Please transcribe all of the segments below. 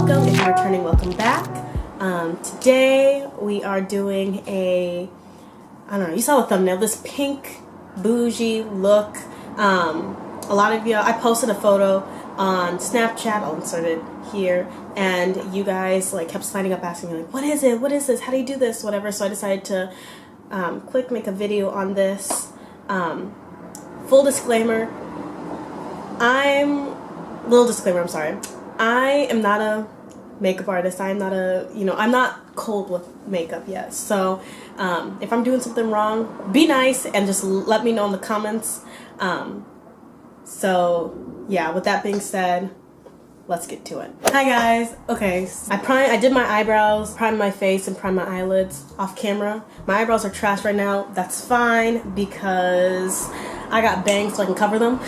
welcome. If you're returning, welcome back. Today we are doing I don't know, you saw the thumbnail, this pink bougie look. A lot of you, I posted a photo on Snapchat, I'll insert it here, and you guys like kept signing up asking me like, what is it, what is this, how do you do this, whatever. So I decided to make a video on this. Full disclaimer, I'm I am not a makeup artist. I'm not I'm not cold with makeup yet. So if I'm doing something wrong, be nice and just let me know in the comments. So yeah, with that being said, let's get to it. Hi guys. Okay, I did my eyebrows, primed my face, and primed my eyelids off camera. My eyebrows are trash right now. That's fine because I got bangs so I can cover them.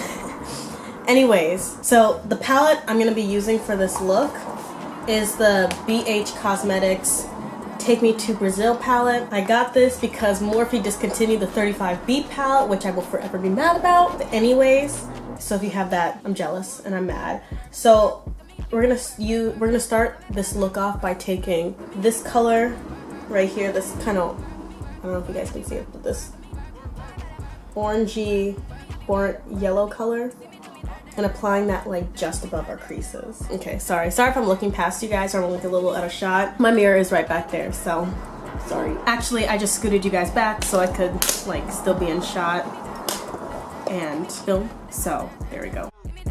Anyways, so the palette I'm going to be using for this look is the BH Cosmetics Take Me to Brazil palette. I got this because Morphe discontinued the 35B palette, which I will forever be mad about. But anyways, so if you have that, I'm jealous and I'm mad. So we're gonna start this look off by taking this color right here, this kind of, I don't know if you guys can see it, but this orangey yellow color, and applying that like just above our creases. Okay, sorry if I'm looking past you guys or I'm like a little out of shot. My mirror is right back there, so sorry. Actually, I just scooted you guys back so I could like still be in shot and film. So there we go. I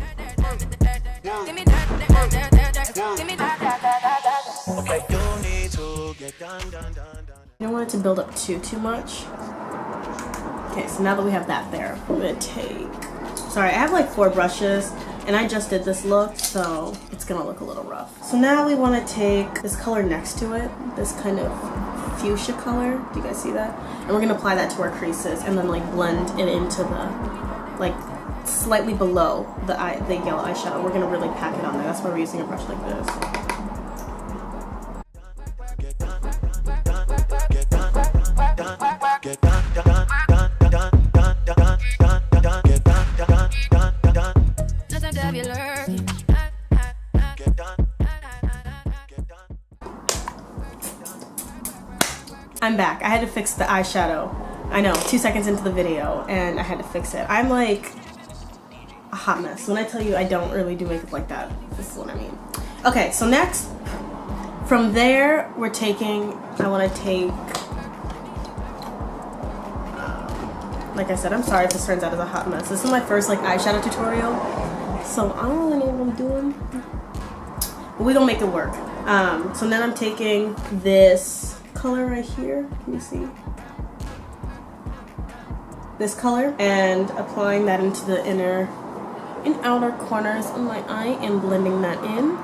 don't want it to build up too much. Okay, so now that we have that there, I'm gonna take, sorry, I have like 4 brushes and I just did this look, so it's gonna look a little rough. So now we wanna take this color next to it, this kind of fuchsia color. Do you guys see that? And we're gonna apply that to our creases and then like blend it into the, like slightly below the yellow eyeshadow. We're gonna really pack it on there. That's why we're using a brush like this. I'm back. I had to fix the eyeshadow. I know, 2 seconds into the video, and I had to fix it. I'm like a hot mess. When I tell you I don't really do makeup like that, this is what I mean. Okay, so next, from there, I want to take, like I said, I'm sorry if this turns out as a hot mess. This is my first like eyeshadow tutorial, so I don't really know what I'm doing, but we're gonna make it work. So then I'm taking this color right here, can you see? This color, and applying that into the inner and outer corners of my eye and blending that in.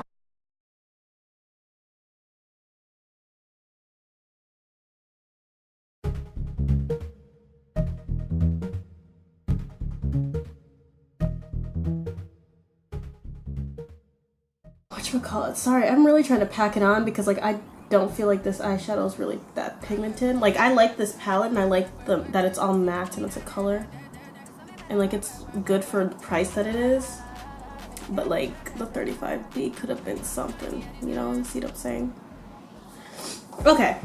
Whatchamacallit? Sorry, I'm really trying to pack it on because like I don't feel like this eyeshadow is really that pigmented. Like I like this palette and I like that it's all matte and it's a color. And like it's good for the price that it is. But like the 35B could have been something, you know, you see what I'm saying? Okay.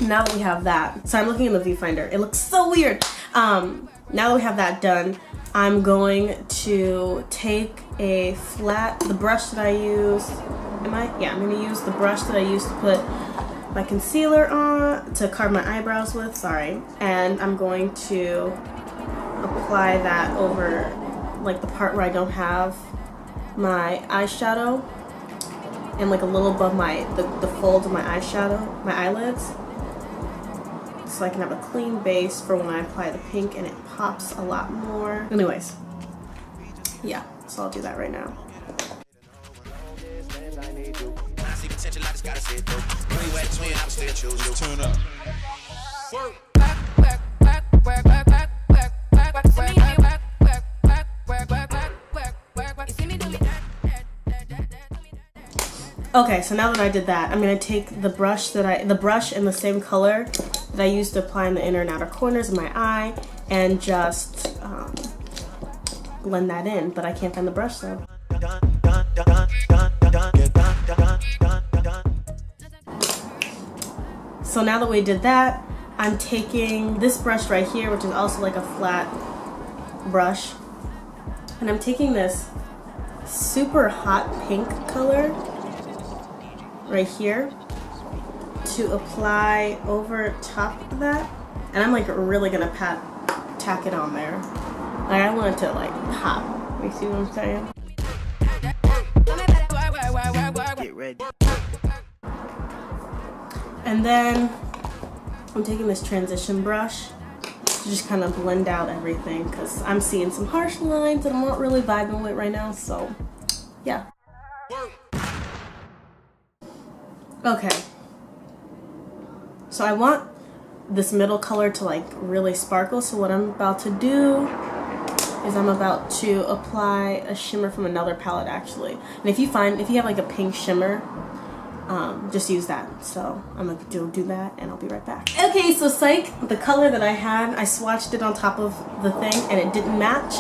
Now that we have that, so I'm looking in the viewfinder. It looks so weird. Now that we have that done, I'm going to take the brush that I use. I'm gonna use the brush that I used to put my concealer on, to carve my eyebrows with, sorry. And I'm going to apply that over like the part where I don't have my eyeshadow and like a little above the folds of my eyeshadow, my eyelids. So I can have a clean base for when I apply the pink and it pops a lot more. Anyways, yeah, so I'll do that right now. Okay, so now that I did that, I'm gonna take the brush in the same color that I used to apply in the inner and outer corners of my eye and just blend that in, but I can't find the brush, so. So now that we did that, I'm taking this brush right here, which is also like a flat brush, and I'm taking this super hot pink color right here to apply over top of that, and I'm like really gonna tack it on there. Like I want it to like pop. You see what I'm saying? Get ready. And then I'm taking this transition brush to just kind of blend out everything, because I'm seeing some harsh lines that I'm not really vibing with right now, so yeah. Okay. So I want this middle color to like really sparkle, so what I'm about to do is I'm about to apply a shimmer from another palette actually. And if you have like a pink shimmer, just use that. So I'm gonna do that and I'll be right back. Okay, so psych, the color that I had, I swatched it on top of the thing and it didn't match.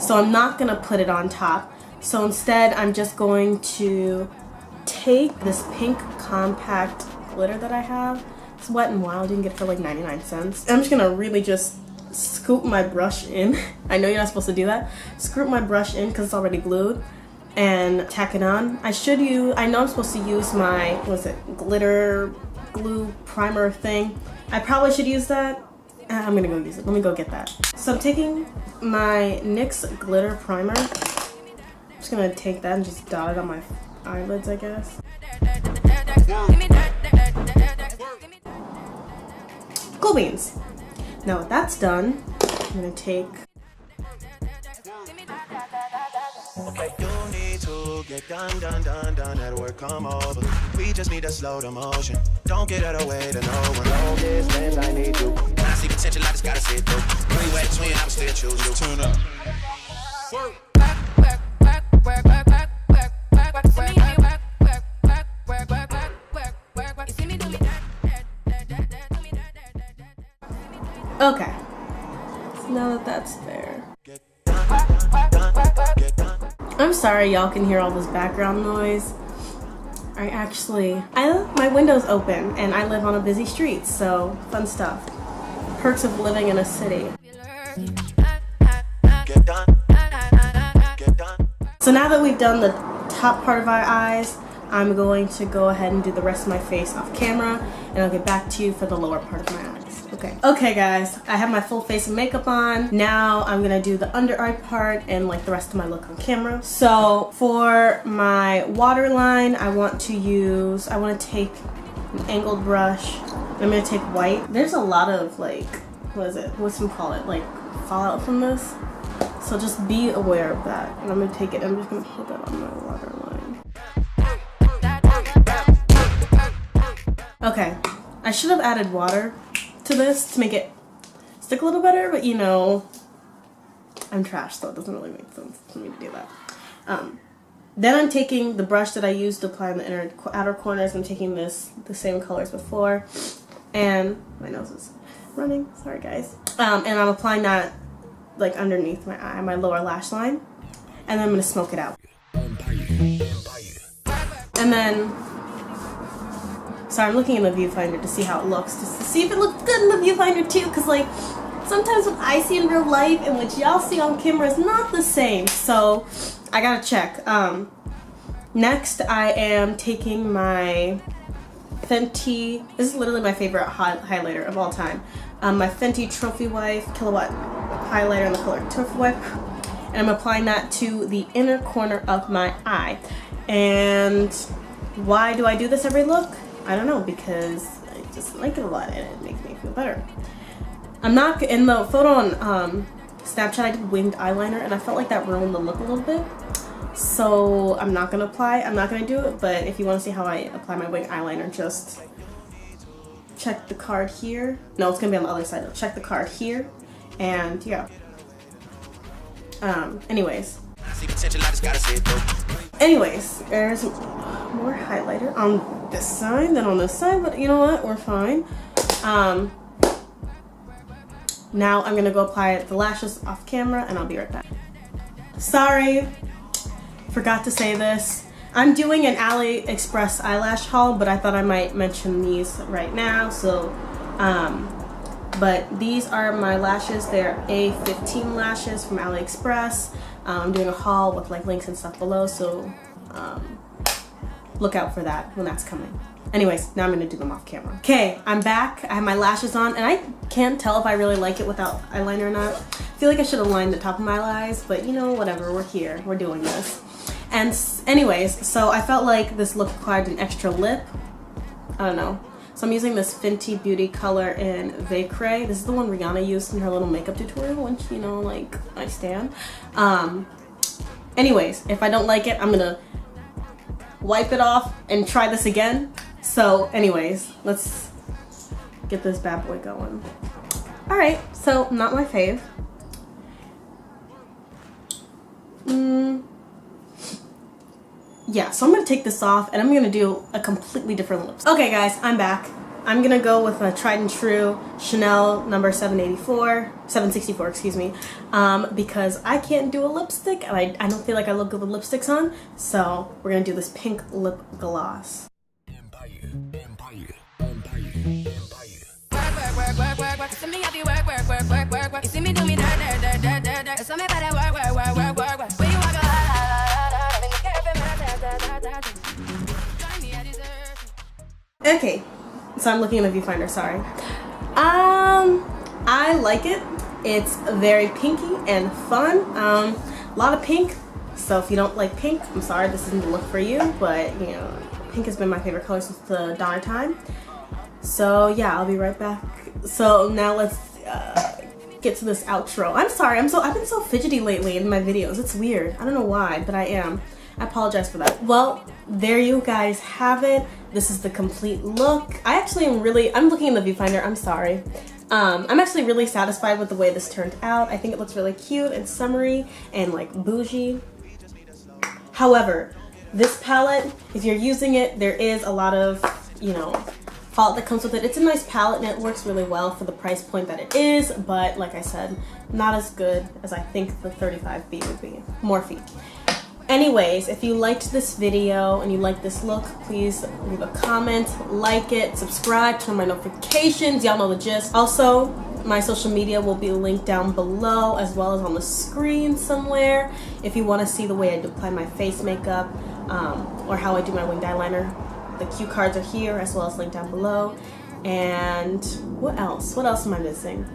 So I'm not gonna put it on top. So instead I'm just going to take this pink compact glitter that I have. It's Wet n Wild, you can get it for like 99 cents. I'm just gonna really just scoop my brush in. I know you're not supposed to do that. Scoop my brush in because it's already glued and tack it on. I know I'm supposed to use my, glitter glue primer thing. I probably should use that. I'm gonna go use it. Let me go get that. So I'm taking my NYX glitter primer. I'm just gonna take that and just dot it on my eyelids, I guess. Cool beans. Now that that's done, I'm gonna take. Okay, you need to get done at work, come over. We just need to slow the motion. Don't get out of the way to no one. No distance, I need you. When I see potential, I just gotta sit through. We wet twin, I'm still choose you. Tune up. Okay, so now that that's there. I'm sorry y'all can hear all this background noise. My window's open and I live on a busy street, so fun stuff. Perks of living in a city. So now that we've done the top part of our eyes, I'm going to go ahead and do the rest of my face off camera, and I'll get back to you for the lower part of my eyes. Okay guys, I have my full face of makeup on. Now I'm gonna do the under eye part and like the rest of my look on camera. So for my waterline, I want to take an angled brush. I'm gonna take white. There's a lot of like, what's some call it, like fallout from this. So just be aware of that. And I'm just gonna put that on my waterline. Okay, I should have added water to this to make it stick a little better, but you know, I'm trash, so it doesn't really make sense for me to do that. Then I'm taking the brush that I used to apply in the outer corners. I'm taking the same color as before, and my nose is running, sorry guys. And I'm applying that like underneath my eye, my lower lash line, and then I'm gonna smoke it out. And then, sorry, I'm looking in the viewfinder to see how it looks, just to see if it looks good in the viewfinder too, because like sometimes what I see in real life and what y'all see on camera is not the same, so I gotta check. Next I am taking my Fenty, this is literally my favorite highlighter of all time, my Fenty Trophy Wife Kilowatt highlighter in the color Trophy Wife, and I'm applying that to the inner corner of my eye. And why do I do this every look? I don't know, because I just like it a lot and it makes me feel better. I'm not, in the photo on Snapchat I did winged eyeliner and I felt like that ruined the look a little bit. So I'm not gonna do it, but if you want to see how I apply my winged eyeliner, just check the card here. No, it's gonna be on the other side. Check the card here, and yeah. Anyways, there's more highlighter on this side than on this side, but you know what? We're fine. Now I'm gonna go apply the lashes off camera, and I'll be right back. Sorry, forgot to say this. I'm doing an AliExpress eyelash haul, but I thought I might mention these right now. So, but these are my lashes. They're A15 lashes from AliExpress. I'm doing a haul with like links and stuff below, so look out for that when that's coming. Anyways, now I'm gonna do them off camera. Okay, I'm back. I have my lashes on, and I can't tell if I really like it without eyeliner or not. I feel like I should have lined the top of my eyes, but you know, whatever, we're here, we're doing this. And anyways, so I felt like this look required an extra lip. I don't know. So I'm using this Fenty Beauty color in Vacre. This is the one Rihanna used in her little makeup tutorial, which, you know, like, I stand. Anyways, if I don't like it, I'm gonna wipe it off and try this again. So anyways, let's get this bad boy going. All right, so not my fave. Yeah, so I'm gonna take this off and I'm gonna do a completely different lip. Okay guys, I'm back. I'm gonna go with a tried and true Chanel number 764, excuse me, because I can't do a lipstick and I don't feel like I look good with lipsticks on, so we're gonna do this pink lip gloss. Okay, so I'm looking in the viewfinder, sorry. I like it. It's very pinky and fun. A lot of pink, so if you don't like pink, I'm sorry, this isn't the look for you, but you know, pink has been my favorite color since the dawn of time. So yeah, I'll be right back. So now let's get to this outro. I'm sorry, I've been so fidgety lately in my videos. It's weird. I don't know why, but I am. I apologize for that. Well, there you guys have it. This is the complete look. I'm looking in the viewfinder, I'm sorry. I'm actually really satisfied with the way this turned out. I think it looks really cute and summery and like bougie. However, this palette, if you're using it, there is a lot of, you know, fault that comes with it. It's a nice palette and it works really well for the price point that it is, but like I said, not as good as I think the 35B would be. Morphe. Anyways, if you liked this video and you like this look, please leave a comment, like it, subscribe, turn on my notifications, y'all know the gist. Also, my social media will be linked down below as well as on the screen somewhere if you want to see the way I apply my face makeup or how I do my winged eyeliner. The cue cards are here as well as linked down below. And what else? What else am I missing?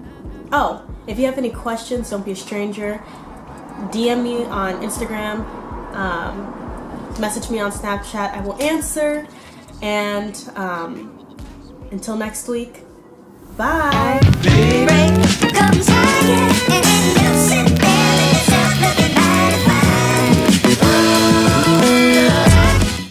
Oh, if you have any questions, don't be a stranger. DM me on Instagram. Message me on Snapchat, I will answer, and until next week, bye.